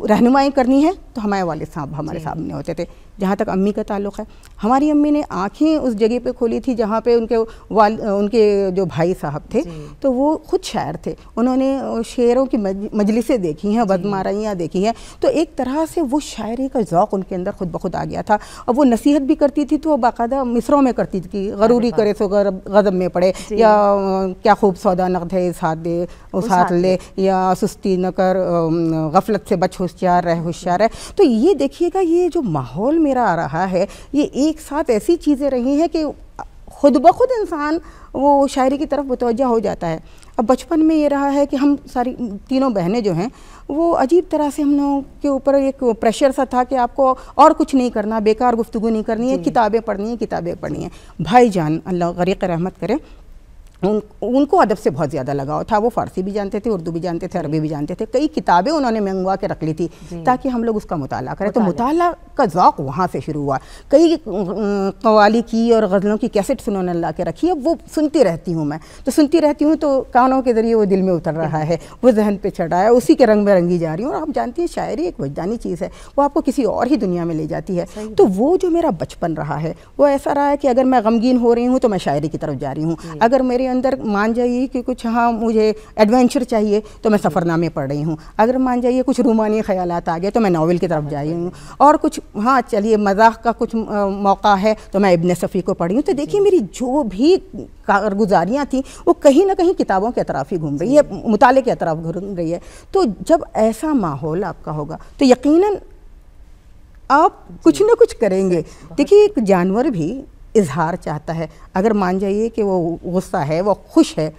رہنمائی کرنی ہے تو ہمارے والد صاحب ہمارے سامنے ہوتے تھے. جہاں تک امی کا تعلق ہے، ہماری امی نے آنکھیں اس جگہ پہ کھولی تھی جہاں پہ ان کے جو بھائی صاحب تھے تو وہ خود شاعر تھے. انہوں نے شعروں کی مجلسیں دیکھی ہیں، بدمارائیاں دیکھی ہیں، تو ایک طرح سے وہ شاعری کا ذوق ان کے اندر خود بخود آ گیا تھا. اور وہ نصیحت بھی کرتی تھی تو وہ باقاعدہ مصروں میں کرتی تھی کہ غروری کرے سو غضب میں پڑے، یا کیا خوب سودا نقد ہے اس ہاتھ لے، یا سستی نہ کر غفلت سے بچ ہوشیار رہ ہوشیار ہے. تو یہ دیکھیے گا یہ جو ماحول میرا آ رہا ہے، یہ ایک ساتھ ایسی چیزیں رہی ہیں کہ خود بخود انسان وہ شاعری کی طرف متوجہ ہو جاتا ہے. اب بچپن میں یہ رہا ہے کہ ہم ساری تینوں بہنیں جو ہیں وہ عجیب طرح سے ہم لوگوں کے اوپر ایک پریشر سا تھا کہ آپ کو اور کچھ نہیں کرنا، بیکار گفتگو نہیں کرنی ہے، کتابیں پڑھنی ہیں. بھائی جان اللہ غریق رحمت کرے، ان کو ادب سے بہت زیادہ لگاؤ تھا. وہ فارسی بھی جانتے تھے، اردو بھی جانتے تھے، عربی بھی جانتے تھے. کئی کتابیں انہوں نے منگوا کے رکھ لی تھی تاکہ ہم لوگ اس کا مطالعہ کریں. تو مطالعہ کا ذوق وہاں سے شروع ہوا. کئی قوالی کی اور غزلوں کی کیسٹس انہوں نے لا کے رکھی ہے، وہ سنتی رہتی ہوں میں. تو سنتی رہتی ہوں تو کانوں کے ذریعے وہ دل میں اتر رہا ہے، وہ ذہن پہ چڑھا ہے، اسی کے رنگ میں رنگی جا رہی ہوں. اور آپ جانتی ہیں شاعری ایک وجدانی چیز ہے، وہ آپ کو کسی اور ہی دنیا میں لے جاتی ہے. تو وہ جو میرا بچپن رہا ہے وہ ایسا رہا ہے کہ اگر میں غمگین ہو رہی ہوں تو میں شاعری کی طرف جا رہی ہوں. اگر میرے اندر مان جائیے کہ کچھ مجھے ایڈونچر چاہیے تو میں سفر نامے پڑھ رہی ہوں. اگر مان جائیے کچھ رومانی خیالات آ گئے تو میں ناول کی طرف جا رہی ہوں. اور کچھ چلیے مزاح کا کچھ موقع ہے تو میں ابن صفی کو پڑھی ہوں. تو دیکھیے میری جو بھی کارگزاریاں تھیں وہ کہیں نہ کہیں کتابوں کے اطراف ہی گھوم رہی ہے، مطالعے کے اطراف گھوم رہی ہے. تو جب ایسا ماحول آپ کا ہوگا تو یقیناً آپ کچھ نہ کچھ کریں گے. دیکھیے ایک جانور بھی اظہار چاہتا ہے. اگر مان جائیے کہ وہ غصہ ہے، وہ خوش ہے،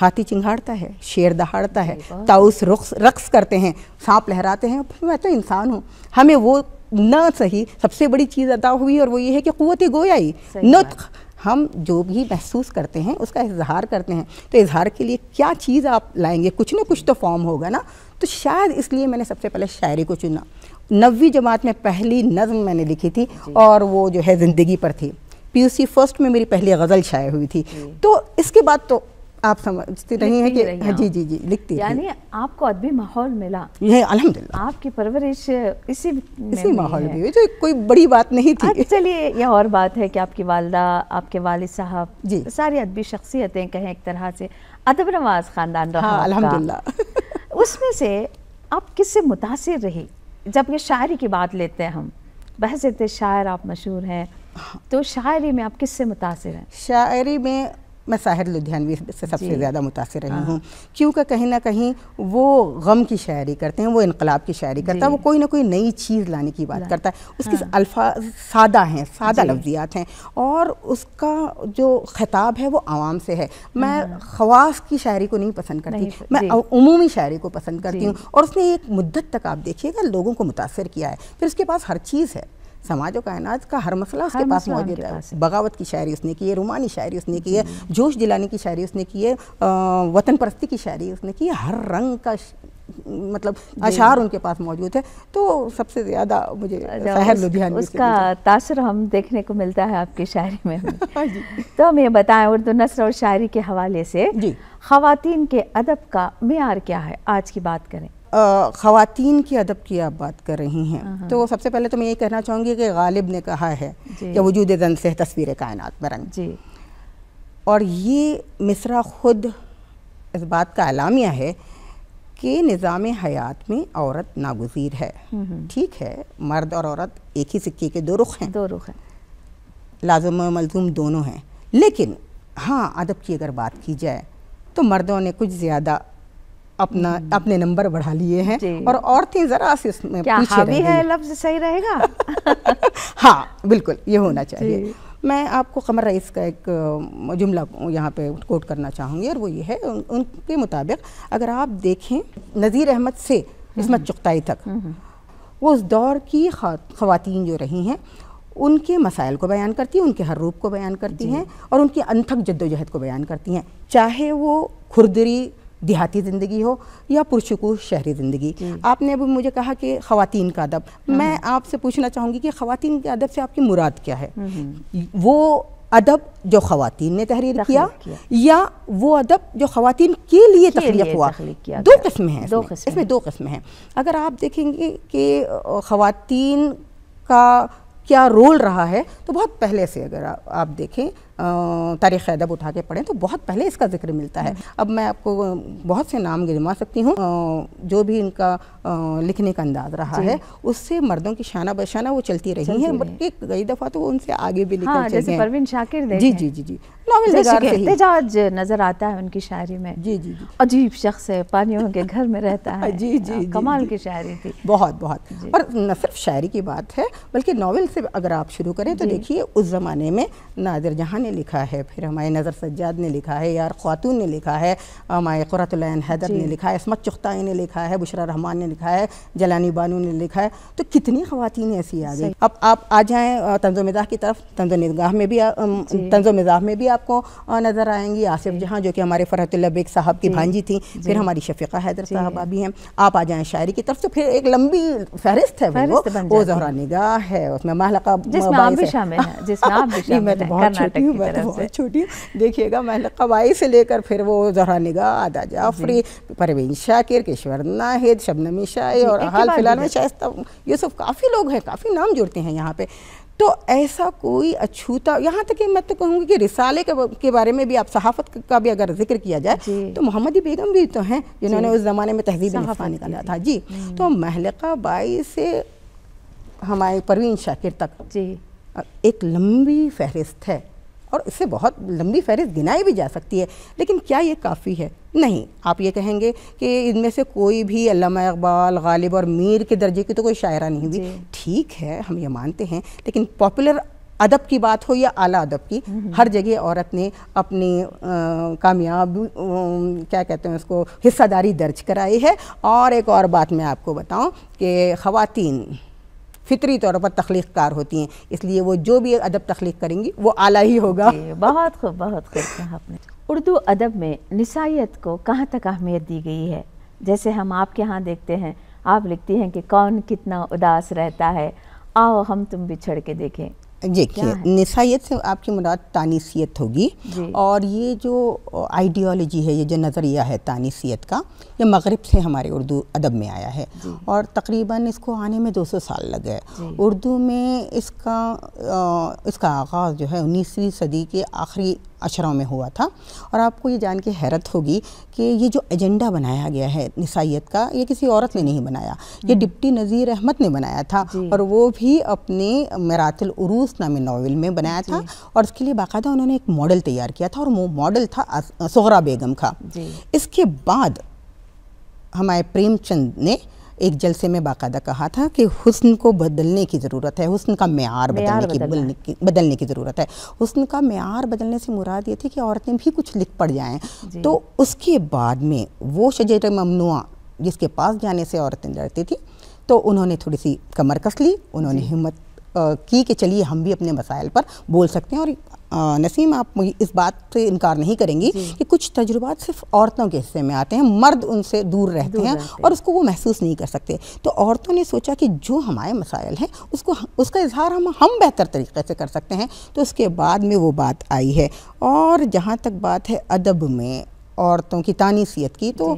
ہاتھی چنگھاڑتا ہے، شیر دہاڑتا ہے، طاؤس رقص کرتے ہیں، سانپ لہراتے ہیں. میں تو انسان ہوں، ہمیں وہ نہ صحیح سب سے بڑی چیز عطا ہوئی اور وہ یہ ہے کہ قوت گویائی، نطق. ہم جو بھی محسوس کرتے ہیں اس کا اظہار کرتے ہیں. تو اظہار کے لیے کیا چیز آپ لائیں گے؟ کچھ نہ کچھ تو فارم ہوگا نا. تو شاید اس لیے میں نے سب سے پہلے شاعری کو چنا. 9ویں جماعت میں پہلی نظم میں نے لکھی تھی اور وہ جو ہے زندگی پر تھی. PUC فرسٹ میں میری پہلی غزل شائع ہوئی تھی. تو اس کے بعد تو آپ سمجھتی رہی ہیں کہ جی لکھتی. یعنی آپ کو ادبی ماحول ملا. یہ الحمدللہ آپ کی پرورش اسی ماحول میں ہوئی. تو کوئی بڑی بات نہیں تھی. چلیے یہ اور بات ہے کہ آپ کی والدہ، آپ کے والد صاحب، ساری ادبی شخصیتیں کہیں ایک طرح سے ادب نواز خاندان رہا. الحمدللہ. اس میں سے آپ کس سے متاثر رہی؟ جب یہ شاعری کی بات لیتے ہیں ہم، بحثیت شاعر آپ مشہور ہیں، تو شاعری میں آپ کس سے متاثر ہیں؟ شاعری میں میں ساحر لدھیانوی سے سب سے زیادہ متاثر رہی ہوں، کیونکہ کہیں نہ کہیں وہ غم کی شاعری کرتے ہیں، وہ انقلاب کی شاعری کرتا ہے، وہ کوئی نہ کوئی نئی چیز لانے کی بات کرتا ہے. اس کے الفاظ سادہ ہیں، سادہ لفظیات ہیں، اور اس کا جو خطاب ہے وہ عوام سے ہے. میں خواص کی شاعری کو نہیں پسند کرتی، میں عمومی شاعری کو پسند کرتی ہوں. اور اس نے ایک مدت تک آپ دیکھیے گا لوگوں کو متاثر کیا ہے. پھر اس کے پاس ہر چیز ہے، سماج و کائنات کا ہر مسئلہ اس کے پاس موجود ہے. بغاوت کی شاعری اس نے کی ہے، رومانی شاعری اس نے کی ہے، جوش دلانے کی شاعری اس نے کی ہے، وطن پرستی کی شاعری اس نے کی ہے. ہر رنگ کا مطلب اشعار ان کے پاس موجود ہے. تو سب سے زیادہ مجھے ساحر لدھیانوی اس کا تاثر ہم دیکھنے کو ملتا ہے آپ کی شاعری میں. تو ہم یہ بتائیں اردو نثر اور شاعری کے حوالے سے خواتین کے ادب کا معیار کیا ہے؟ آج کی بات کریں. خواتین کی ادب کی آپ بات کر رہی ہیں تو سب سے پہلے تو میں یہ کہنا چاہوں گی کہ غالب نے کہا ہے کہ وجود زن سے تصویر کائنات میں رنگ. اور یہ مصرع خود اس بات کا اعلامیہ ہے کہ نظام حیات میں عورت ناگزیر ہے. ٹھیک ہے، مرد اور عورت ایک ہی سکے کے دو رخ ہیں، لازم و ملزوم دونوں ہیں. لیکن ہاں ادب کی اگر بات کی جائے تو مردوں نے کچھ زیادہ اپنے نمبر بڑھا لیے ہیں اور عورتیں ذرا سے اس میں پیچھے رہ گئی. کیا ہے لفظ صحیح رہے گا؟ ہاں بالکل یہ ہونا چاہیے. میں آپ کو قمر رئیس کا ایک جملہ یہاں پہ کوٹ کرنا چاہوں گی اور وہ یہ ہے، ان کے مطابق اگر آپ دیکھیں نذیر احمد سے عصمت چغتائی تک وہ اس دور کی خواتین جو رہی ہیں ان کے مسائل کو بیان کرتی ہیں، ان کے حروب کو بیان کرتی ہیں اور ان کی انتھک جدوجہد کو بیان کرتی ہیں، چاہے وہ کھردری دیہاتی زندگی ہو یا پرسکون شہری زندگی. آپ نے ابھی مجھے کہا کہ خواتین کا ادب، میں آپ سے پوچھنا چاہوں گی کہ خواتین کے ادب سے آپ کی مراد کیا ہے؟ وہ ادب جو خواتین نے تحریر کیا یا وہ ادب جو خواتین کے لیے تخلیق ہوا. دو قسمیں ہیں اس میں دو قسمیں ہیں. اگر آپ دیکھیں گے کہ خواتین کا کیا رول رہا ہے تو بہت پہلے سے اگر آپ دیکھیں تاریخ ادب اٹھا کے پڑھیں تو بہت پہلے اس کا ذکر ملتا ہے. اب میں آپ کو بہت سے نام گنوا سکتی ہوں جو بھی ان کا لکھنے کا انداز رہا ہے اس سے مردوں کی شانہ بشانہ وہ چلتی رہی ہیں بلکہ کئی دفعہ تو ان سے آگے بھی نکل چلے ہیں. جیسے پروین شاکر جی جی جی جی ناول نگار سے ہی احتجاج نظر آتا ہے ان کی شاعری میں. جی جی جی عجیب شخص ہے, پانیوں کے گھر میں رہتا ہے. جی جی کمال کی شاعری تھی بہت بہت. اور نہ صرف شاعری کی بات ہے بلکہ ناول سے اگر آپ شروع کریں تو دیکھیے اس زمانے میں نادر جہاں نے لکھا ہے, پھر ہمارے نظر سجاد نے لکھا ہے, یار خاتون نے لکھا ہے, ہمارے قرۃ العین حیدر نے لکھا ہے, عصمت چغتائی نے لکھا ہے, بشریٰ رحمان نے لکھا ہے, جلانی بانو نے لکھا ہے. تو کتنی خواتین ایسی آ گئی. اب آپ آ جائیں طنز و مزاح کی طرف. طنز و مزاح میں بھی آپ کو نظر آئیں گی آصف جہاں جو کہ ہمارے فرحت اللہ بیگ صاحب کی بھانجی تھیں. پھر ہماری شفیقہ حیدر صاحبہ بھی ہیں. آپ آ جائیں شاعری کی طرف تو پھر ایک لمبی فہرست ہے وہ زہرا نگاہ ہے, اس میں محلقہ جس میں آپ بھی شامل ہیں, جس میں آپ بھی شامل ہیں. میں تو بہت چھوٹی ہوں, میں تو بہت چھوٹی ہوں. دیکھیے گا محلقہ بائی سے لے کر پھر وہ زہرا نگاہ, عادا جعفری, پروین شاکر, کشور ناہید, شبنم شاہی اور حال فی الحال میں شائستہ یوسف. کافی لوگ ہیں, کافی نام جڑتے ہیں یہاں پہ. تو ایسا کوئی اچھوتا, یہاں تک کہ میں تو کہوں گی کہ رسالے کے بارے میں بھی آپ صحافت کا بھی اگر ذکر کیا جائے تو محمدی بیگم بھی تو ہیں جنہوں نے اس زمانے میں تہذیب نفسہ نکالا تھا. جی تو محلقہ بائی سے ہمارے پروین شاکر تک ایک لمبی فہرست ہے اور اس سے بہت لمبی فہرست گنائی بھی جا سکتی ہے. لیکن کیا یہ کافی ہے؟ نہیں. آپ یہ کہیں گے کہ ان میں سے کوئی بھی علامہ اقبال, غالب اور میر کے درجے کی تو کوئی شاعرہ نہیں ہوئی. ٹھیک ہے, ہم یہ مانتے ہیں, لیکن پاپولر ادب کی بات ہو یا اعلیٰ ادب کی, ہر جگہ عورت نے اپنی کامیاب کیا کہتے ہیں اس کو حصہ داری درج کرائی ہے. اور ایک اور بات میں آپ کو بتاؤں کہ خواتین فطری طور پر تخلیق کار ہوتی ہیں, اس لیے وہ جو بھی ادب تخلیق کریں گی وہ اعلیٰ ہی ہوگا. بہت خوب, بہت خوب کہا آپ نے. اردو ادب میں نسائیت کو کہاں تک اہمیت دی گئی ہے؟ جیسے ہم آپ کے ہاں دیکھتے ہیں, آپ لکھتی ہیں کہ کون کتنا اداس رہتا ہے, آؤ ہم تم بچھڑ کے دیکھیں. دیکھیے نسائیت سے آپ کی مراد تانیثیت ہوگی. اور یہ جو آئیڈیالوجی ہے, یہ جو نظریہ ہے تانیثیت کا, یہ مغرب سے ہمارے اردو ادب میں آیا ہے اور تقریباً اس کو آنے میں 200 سال لگ گئے. اردو میں اس کا آغاز جو ہے 19ویں صدی کے آخری اشروں میں ہوا تھا. اور آپ کو یہ جان کے حیرت ہوگی کہ یہ جو ایجنڈا بنایا گیا ہے نسائیت کا, یہ کسی عورت نے نہیں بنایا, یہ ڈپٹی نذیر احمد نے بنایا تھا. اور وہ بھی اپنے میراث العروس نامی ناول میں بنایا تھا. اور اس کے لیے باقاعدہ انہوں نے ایک ماڈل تیار کیا تھا اور وہ ماڈل تھا صغرا بیگم کا. اس کے بعد ہمارے پریم چند نے ایک جلسے میں باقاعدہ کہا تھا کہ حسن کو بدلنے کی ضرورت ہے, حسن کا معیار بدلنے کی ضرورت ہے. حسن کا معیار بدلنے سے مراد یہ تھی کہ عورتیں بھی کچھ لکھ پڑ جائیں. تو اس کے بعد میں وہ شجر ممنوعہ جس کے پاس جانے سے عورتیں ڈرتی تھیں, تو انہوں نے تھوڑی سی کمر کس لی, انہوں نے ہمت کی کہ چلیے ہم بھی اپنے مسائل پر بول سکتے ہیں. اور نسیم, آپ اس بات سے انکار نہیں کریں گی کہ کچھ تجربات صرف عورتوں کے حصے میں آتے ہیں, مرد ان سے دور رہتے ہیں اور اس کو وہ محسوس نہیں کر سکتے. تو عورتوں نے سوچا کہ جو ہمارے مسائل ہیں اس کا اظہار ہم بہتر طریقے سے کر سکتے ہیں. تو اس کے بعد میں وہ بات آئی ہے. اور جہاں تک بات ہے ادب میں عورتوں کی تانیثیت کی, تو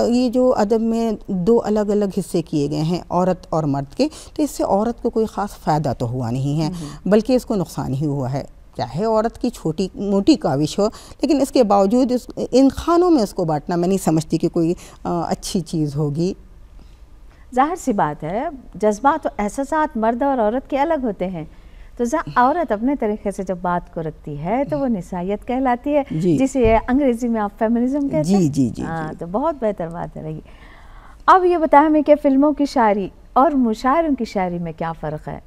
یہ جو ادب میں 2 الگ الگ حصے کیے گئے ہیں, عورت اور مرد کے, تو اس سے عورت کو کوئی خاص فائدہ تو ہوا نہیں ہے بلکہ اس کو نقصان ہی ہوا ہے. چاہے عورت کی چھوٹی موٹی کاوش ہو, لیکن اس کے باوجود ان خانوں میں اس کو بانٹنا میں نہیں سمجھتی کہ کوئی اچھی چیز ہوگی. ظاہر سی بات ہے, جذبات و احساسات مرد اور عورت کے الگ ہوتے ہیں. تو عورت اپنے طریقے سے جب بات کو رکھتی ہے تو وہ نسائیت کہلاتی ہے, جسے انگریزی میں آپ فیمنزم کہتے ہیں. جی. تو بہت بہتر بات رہی. اب یہ بتائیں ہمیں کہ فلموں کی شاعری اور مشاعروں کی شاعری میں کیا فرق ہے؟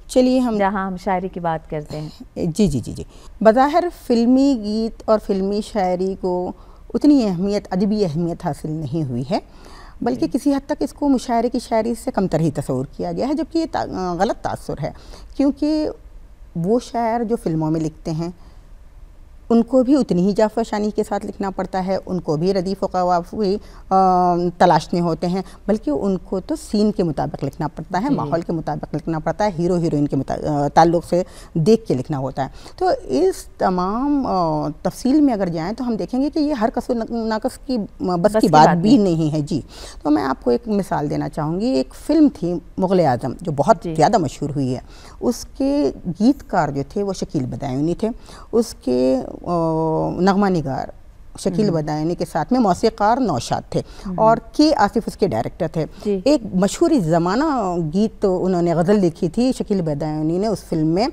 چلیے جہاں ہم شاعری کی بات کرتے ہیں. جی. بظاہر فلمی گیت اور فلمی شاعری کو اتنی ادبی اہمیت حاصل نہیں ہوئی ہے, بلکہ کسی حد تک اس کو مشاعرے کی شاعری سے کمتر ہی تصور کیا گیا ہے, جبکہ یہ غلط تاثر ہے. کیونکہ وہ شاعر جو فلموں میں لکھتے ہیں ان کو بھی اتنی ہی جافشانی کے ساتھ لکھنا پڑتا ہے، ان کو بھی ردیف و قوافی تلاشنے ہوتے ہیں، بلکہ ان کو تو سین کے مطابق لکھنا پڑتا ہے، ماحول کے مطابق لکھنا پڑتا ہے، ہیرو ہیروئن کے تعلق سے دیکھ کے لکھنا ہوتا ہے۔ تو اس تمام تفصیل میں اگر جائیں تو ہم دیکھیں گے کہ یہ ہر کس و ناقص کی بس کی بات بھی نہیں ہے جی۔ تو میں آپ کو ایک مثال دینا چاہوں گی، ایک فلم تھی مغل اعظم جو بہت زیادہ مشہور ہوئی ہے، اس کے گیت کار جو تھے وہ شکیل بدایونی تھے، اس کے نغمہ نگار شکیل بدایونی کے ساتھ میں موسیقار نوشاد تھے، اور کے آصف اس کے ڈائریکٹر تھے۔ ایک مشہور زمانہ گیت انہوں نے غزل لکھی تھی شکیل بدایونی نے اس فلم میں،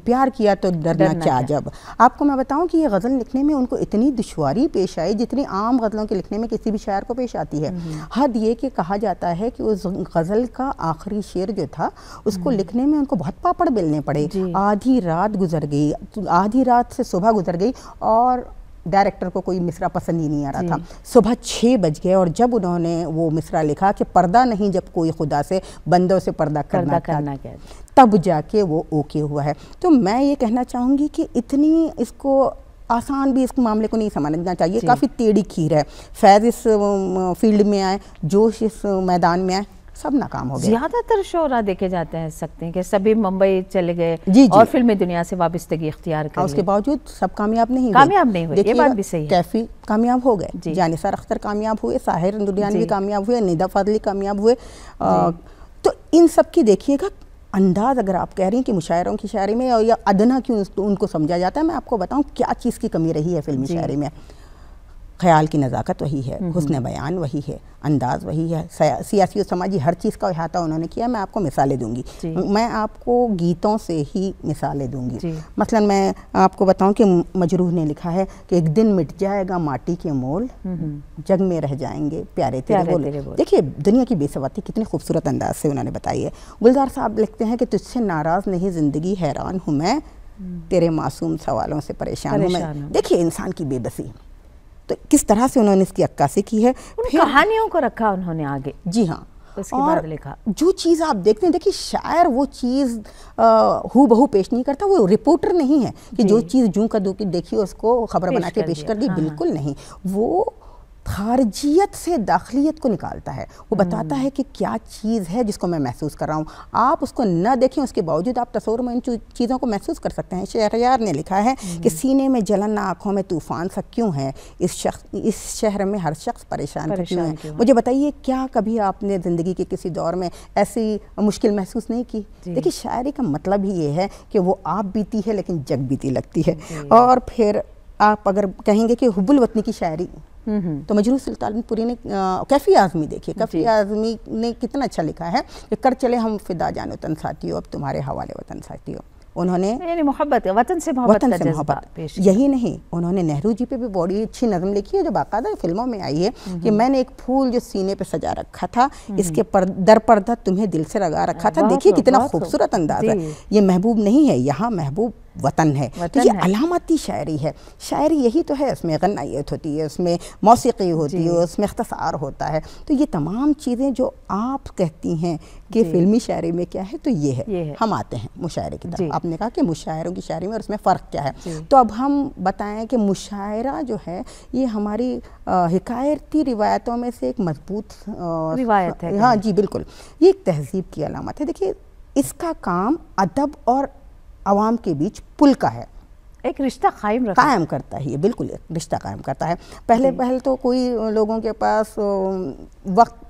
پیار کیا تو ڈرنا کیا جب۔ آپ کو میں بتاؤں کہ یہ غزل لکھنے میں ان کو اتنی دشواری پیش آئی جتنی عام غزلوں کے لکھنے میں کسی بھی شاعر کو پیش آتی ہے۔ حد یہ کہ کہا جاتا ہے کہ اس غزل کا آخری شعر جو تھا اس کو لکھنے میں ان کو بہت پاپڑ بیلنے پڑے، آدھی رات گزر گئی، آدھی رات سے صبح گزر گئی، اور ڈائریکٹر کو کوئی مصرع پسند ہی نہیں آ رہا تھا۔ صبح 6 بج گئے، اور جب انہوں نے وہ مصرع لکھا کہ پردہ نہیں جب کوئی خدا سے، بندوں سے پردہ کرنا کیا، تب جا کے وہ اوکے ہوا ہے۔ تو میں یہ کہنا چاہوں گی کہ اتنی اس کو آسان بھی اس معاملے کو نہیں سمجھنا چاہیے، کافی ٹیڑھی کھیر ہے۔ فیض اس فیلڈ میں آئے، جوش اس میدان میں آئے، سب ناکام ہو گئے۔ زیادہ تر شعراء دیکھے جاتے ہیں سکتے ہیں کہ سبھی ممبئی چلے گئے اور فلمی دنیا سے وابستگی اختیار کر لی، اس کے باوجود سب کامیاب نہیں ہوئے، یہ بات بھی صحیح ہے۔ کیفی کامیاب ہو گئے، جانثار اختر کامیاب ہوئے، ساحر نوریانی کامیاب ہوئے، ندا فاضلی کامیاب ہوئے۔ تو ان سب کی دیکھیے گا انداز، اگر آپ کہہ رہی ہیں کہ مشاعروں کی شاعری میں یا ادنا کیوں ان کو سمجھا جاتا ہے، میں آپ کو بتاؤں کیا چیز کی کمی رہی ہے فلمی شاعری میں۔ خیال کی نزاکت وہی ہے، حسن بیان وہی ہے، انداز وہی ہے، سیاسی و سماجی ہر چیز کا احاطہ انہوں نے کیا۔ میں آپ کو مثالیں دوں گی، میں آپ کو گیتوں سے ہی مثالیں دوں گی۔ مثلا میں آپ کو بتاؤں کہ مجروح نے لکھا ہے کہ ایک دن مٹ جائے گا ماٹی کے مول، جگ میں رہ جائیں گے پیارے تیرے بول۔ دیکھیے دنیا کی بے ثباتی کتنی خوبصورت انداز سے انہوں نے بتائی ہے۔ گلزار صاحب لکھتے ہیں کہ تجھ سے ناراض نہیں زندگی، حیران ہوں میں تیرے معصوم سوالوں سے پریشان ہوں میں۔ دیکھیے انسان کی بے بسی، تو کس طرح سے انہوں نے اس کی عکاسی کی ہے، کہانیوں کو رکھا انہوں نے آگے۔ جی ہاں، اس کے بعد لکھا جو چیز آپ دیکھتے ہیں، دیکھیے شاعر وہ چیز ہو بہو پیش نہیں کرتا، وہ رپورٹر نہیں ہے کہ جو چیز جوں کا دو کی دیکھی اس کو خبر بنا کے پیش کر دی، بالکل نہیں۔ وہ خارجیت سے داخلیت کو نکالتا ہے، وہ بتاتا ہے کہ کیا چیز ہے جس کو میں محسوس کر رہا ہوں۔ آپ اس کو نہ دیکھیں، اس کے باوجود آپ تصور میں ان چیزوں کو محسوس کر سکتے ہیں۔ شہریار نے لکھا ہے کہ سینے میں جلن، آنکھوں میں طوفان سا کیوں ہے، اس شہر میں ہر شخص پریشان کیوں ہے۔ مجھے بتائیے کیا کبھی آپ نے زندگی کے کسی دور میں ایسی مشکل محسوس نہیں کی؟ دیکھیے شاعری کا مطلب ہی یہ ہے کہ وہ آپ بیتی ہے لیکن جگ بیتی لگتی ہے۔ اور پھر آپ اگر کہیں گے کہ حب الوطنی کی شاعری، تو مجروح سلطان پوری نے کیفی اعظمی دیکھیے، کیفی اعظمی نے کتنا اچھا لکھا ہے کہ کر چلے ہم فدا جان وطن ساتھیو، اب تمہارے حوالے وطن ساتھیو۔ انہوں نے یعنی محبت، وطن سے محبت کا جذبہ پیش کیا۔ یہی نہیں، انہوں نے نہرو جی پہ بھی بڑی اچھی نظم لکھی ہے جو باقاعدہ فلموں میں آئی ہے کہ میں نے ایک پھول جو سینے پہ سجا رکھا تھا، اس کے در پردہ تمہیں دل سے لگا رکھا تھا۔ دیکھیے کتنا خوبصورت انداز ہے۔ یہ محبوب نہیں ہے، یہاں محبوب وطن ہے۔ تو یہ علامتی شاعری ہے۔ شاعری یہی تو ہے، اس میں غنائیت ہوتی ہے، اس میں موسیقی ہوتی ہے، اس میں اختصار ہوتا ہے۔ تو یہ تمام چیزیں جو آپ کہتی ہیں کہ فلمی شاعری میں کیا ہے، تو یہ ہے۔ ہم آتے ہیں مشاعرے کی طرف۔ آپ نے کہا کہ مشاعروں کی شاعری میں اور اس میں فرق کیا ہے، تو اب ہم بتائیں کہ مشاعرہ جو ہے یہ ہماری حکایتی روایتوں میں سے ایک مضبوط روایت ہے۔ ہاں جی بالکل، یہ ایک تہذیب کی علامت ہے۔ دیکھیے اس کا کام ادب اور عوام کے بیچ پل کا ہے، ایک رشتہ قائم کرتا ہے، یہ بالکل ایک رشتہ قائم کرتا ہے۔ پہلے تو کوئی لوگوں کے پاس وقت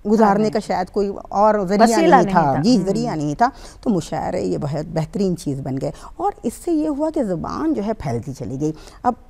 گزارنے کا شاید کوئی اور ذریعہ نہیں تھا، ذریعہ نہیں تھا، تو مشاعرے یہ بہت بہترین چیز بن گئے، اور اس سے یہ ہوا کہ زبان جو ہے پھیلتی چلی گئی۔ اب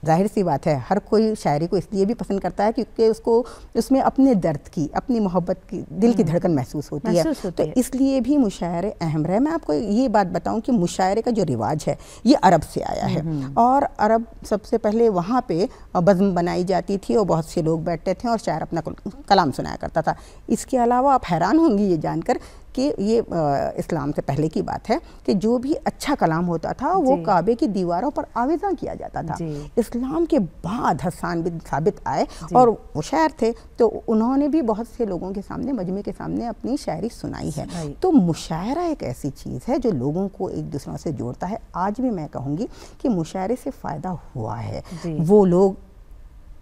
ظاہر سی بات ہے ہر کوئی شاعری کو اس لیے بھی پسند کرتا ہے کیونکہ اس کو اس میں اپنے درد کی، اپنی محبت کی، دل کی دھڑکن محسوس ہوتی ہے، تو اس لیے بھی مشاعرے اہم رہے۔ میں آپ کو یہ بات بتاؤں کہ مشاعرے کا جو رواج ہے یہ عرب سے آیا ہے، اور عرب سب سے پہلے وہاں پہ بزم بنائی جاتی تھی اور بہت سے لوگ بیٹھتے تھے اور شاعر اپنا کلام سنایا کرتا تھا۔ اس کے علاوہ آپ حیران ہوں گی یہ جان کر کہ یہ اسلام سے پہلے کی بات ہے کہ جو بھی اچھا کلام ہوتا تھا وہ کعبے کی دیواروں پر آویزاں کیا جاتا تھا. اسلام کے بعد حسان بن ثابت آئے اور وہ شاعر تھے تو انہوں نے بھی بہت سے لوگوں کے سامنے مجمع کے سامنے اپنی شاعری سنائی ہے. تو مشاعرہ ایک ایسی چیز ہے جو لوگوں کو ایک دوسروں سے جوڑتا ہے. آج بھی میں کہوں گی کہ مشاعرے سے فائدہ ہوا ہے. وہ لوگ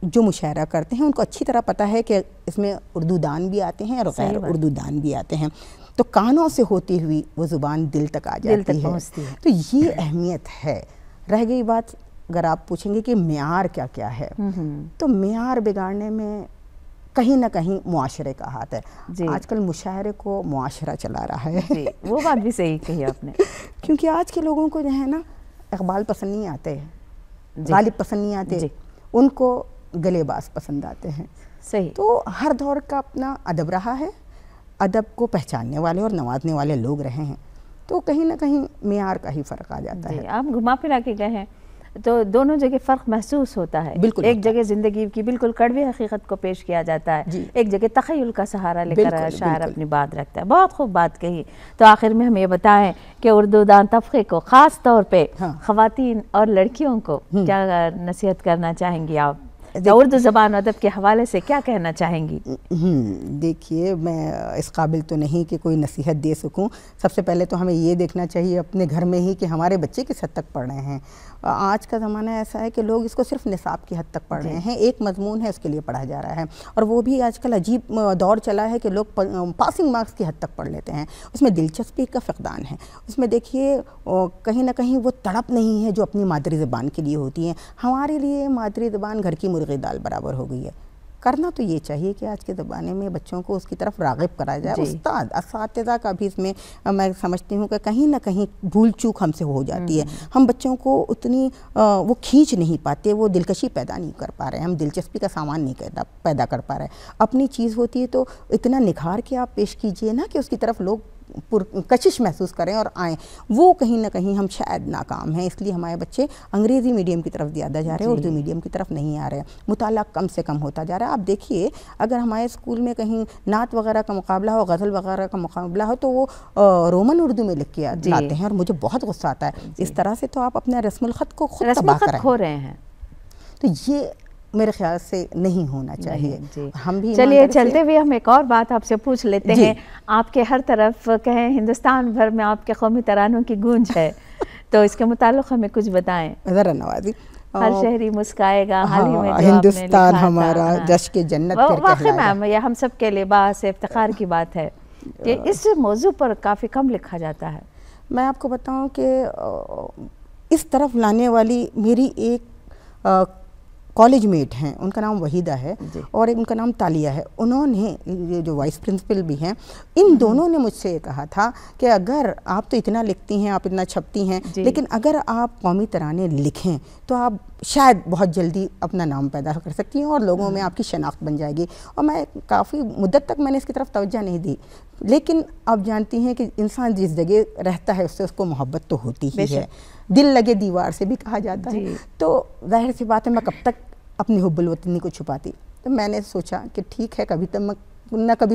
جو مشاعرہ کرتے ہیں ان کو اچھی طرح پتہ ہے کہ اس میں اردو دان بھی آتے ہیں اور غیر اردو دان بھی آتے ہیں. تو کانوں سے ہوتی ہوئی وہ زبان دل تک آ جاتی ہے. تو یہ اہمیت ہے. رہ گئی بات اگر آپ پوچھیں گے کہ معیار کیا کیا ہے تو معیار بگاڑنے میں کہیں نہ کہیں معاشرے کا ہاتھ ہے. آج کل مشاعرے کو معاشرہ چلا رہا ہے. وہ بات بھی صحیح کہی آپ نے. کیونکہ آج کے لوگوں کو جو ہے نا اقبال پسند نہیں آتے, غالب پسند نہیں آتے, ان کو گلے باز پسند آتے ہیں. صحیح. تو ہر دور کا اپنا ادب رہا ہے. ادب کو پہچاننے والے اور نوازنے والے لوگ رہے ہیں. تو کہیں نہ کہیں معیار کا ہی فرق آ جاتا ہے. آپ گھما پھرا کے گئے ہیں تو دونوں جگہ فرق محسوس ہوتا ہے. بالکل. ایک جگہ زندگی کی بالکل کڑوی حقیقت کو پیش کیا جاتا ہے, ایک جگہ تخیل کا سہارا لے کر شاعر اپنی بات رکھتا ہے. بہت خوب بات کہی. تو آخر میں ہم یہ بتائیں کہ اردو دان طبقے کو خاص طور پہ خواتین اور لڑکیوں کو کیا نصیحت کرنا چاہیں گی آپ؟ اردو زبان و ادب کے حوالے سے کیا کہنا چاہیں گی؟ دیکھیے میں اس قابل تو نہیں کہ کوئی نصیحت دے سکوں. سب سے پہلے تو ہمیں یہ دیکھنا چاہیے اپنے گھر میں ہی کہ ہمارے بچے کس حد تک پڑھ رہے ہیں. آج کا زمانہ ایسا ہے کہ لوگ اس کو صرف نصاب کی حد تک پڑھ رہے ہیں. ایک مضمون ہے اس کے لیے پڑھا جا رہا ہے اور وہ بھی آج کل عجیب دور چلا ہے کہ لوگ پاسنگ مارکس کی حد تک پڑھ لیتے ہیں. اس میں دلچسپی کا فقدان ہے. اس میں دیکھیے کہیں نہ کہیں وہ تڑپ نہیں ہے جو اپنی مادری زبان کے لیے ہوتی ہیں. ہمارے لیے مادری زبان گھر کی مرغی دال برابر ہو گئی ہے. کرنا تو یہ چاہیے کہ آج کے زمانے میں بچوں کو اس کی طرف راغب کرایا جائے. اساتذہ کا بھی اس میں میں سمجھتی ہوں کہ کہیں نہ کہیں بھول چوک ہم سے ہو جاتی ہے. ہم بچوں کو اتنی وہ کھینچ نہیں پاتے, وہ دلکشی پیدا نہیں کر پا رہے ہیں, ہم دلچسپی کا سامان نہیں پیدا کر پا رہے ہیں. اپنی چیز ہوتی ہے تو اتنا نکھار کے آپ پیش کیجئے نا کہ اس کی طرف لوگ کشش محسوس کریں اور آئیں. وہ کہیں نہ کہیں ہم شاید ناکام ہیں. اس لیے ہمارے بچے انگریزی میڈیم کی طرف زیادہ جا رہے ہیں, اردو میڈیم کی طرف نہیں آ رہے ہیں. مطالعہ کم سے کم ہوتا جا رہا ہے. آپ دیکھیے اگر ہمارے اسکول میں کہیں نعت وغیرہ کا مقابلہ ہو, غزل وغیرہ کا مقابلہ ہو تو وہ رومن اردو میں لکھ کے لاتے ہیں اور مجھے بہت غصہ آتا ہے. اس طرح سے تو آپ اپنا رسم الخط کو خود تباہ کھو رہے ہیں. تو یہ میرے خیال سے نہیں ہونا چاہیے. ہم بھی چلیے چلتے ہوئے ہم ایک اور بات آپ سے پوچھ لیتے ہیں. آپ کے ہر طرف کہیں ہندوستان بھر میں آپ کے قومی ترانوں کی گونج ہے, تو اس کے متعلق ہمیں کچھ بتائیں. ذرا نوازی. ہر شہری مسکائے گا, حال ہی میں ہندوستان ہمارا جشن جنت کر واقعی میم یہ ہم سب کے لباس افتخار کی بات ہے کہ اس موضوع پر کافی کم لکھا جاتا ہے. میں آپ کو بتاؤں کہ اس طرف لانے والی میری ایک کالج میٹ ہیں, ان کا نام وحیدہ ہے اور ان کا نام تالیہ ہے. انہوں نے یہ جو وائس پرنسپل بھی ہیں, ان دونوں نے مجھ سے یہ کہا تھا کہ اگر آپ تو اتنا لکھتی ہیں, آپ اتنا چھپتی ہیں, لیکن اگر آپ قومی ترانے لکھیں تو آپ شاید بہت جلدی اپنا نام پیدا کر سکتی ہیں اور لوگوں میں آپ کی شناخت بن جائے گی. اور میں کافی مدت تک میں نے اس کی طرف توجہ نہیں دی, لیکن آپ جانتی ہیں کہ انسان جس جگہ رہتا ہے اس سے اس کو محبت تو ہوتی ہی ہے. دل لگے دیوار سے بھی کہا جاتا ہے. تو ظاہر سی بات ہے میں کب تک اپنی حب الوطنی کو چھپاتی. تو میں نے سوچا کہ ٹھیک ہے کبھی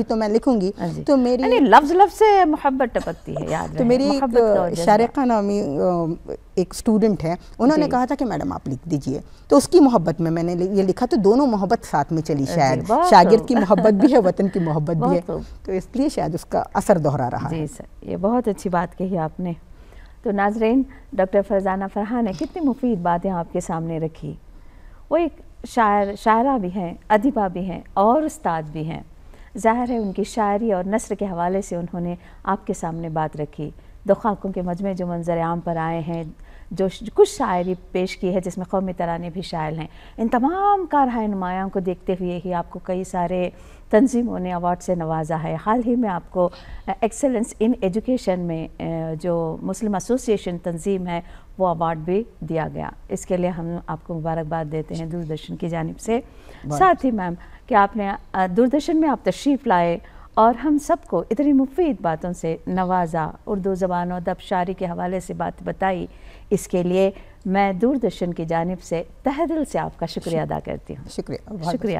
تو میں لکھوں گی. تو میری لفظ سے محبت ٹپکتی ہے. یاد تو میری ایک شارقہ نامی ایک اسٹوڈنٹ ہے, انہوں نے کہا تھا کہ میڈم آپ لکھ دیجئے. تو اس کی محبت میں نے یہ لکھا. تو دونوں محبت ساتھ میں چلی. شاید شاگرد کی محبت بھی ہے, وطن کی محبت بھی ہے, تو اس لیے شاید اس کا اثر دوہرا رہا ہے. جی سر, یہ بہت اچھی بات کہی آپ نے. تو ناظرین, ڈاکٹر فرزانہ فرحان نے کتنی مفید باتیں آپ کے سامنے رکھی. وہ ایک شاعرہ بھی ہیں, ادیبہ بھی ہیں اور استاد بھی ہیں. ظاہر ہے ان کی شاعری اور نثر کے حوالے سے انہوں نے آپ کے سامنے بات رکھی. دو خاکوں کے مجمع جو منظر عام پر آئے ہیں, جو کچھ شاعری پیش کی ہے جس میں قومی ترانے بھی شامل ہیں, ان تمام کارہائے نمایاں کو دیکھتے ہوئے ہی آپ کو کئی سارے تنظیموں نے ایوارڈ سے نوازا ہے. حال ہی میں آپ کو ایکسلنس ان ایجوکیشن میں جو مسلم ایسوسیشن تنظیم ہے وہ ایوارڈ بھی دیا گیا. اس کے لیے ہم آپ کو مبارکباد دیتے ہیں دوردرشن کی جانب سے. ساتھ ہی میم کہ آپ نے دوردرشن میں آپ تشریف لائے اور ہم سب کو اتنی مفید باتوں سے نوازا, اردو زبان و ادب شاعری کے حوالے سے بات بتائی, اس کے لیے میں دوردرشن کی جانب سے تہہ دل سے آپ کا شکریہ ادا کرتی ہوں. شکریہ.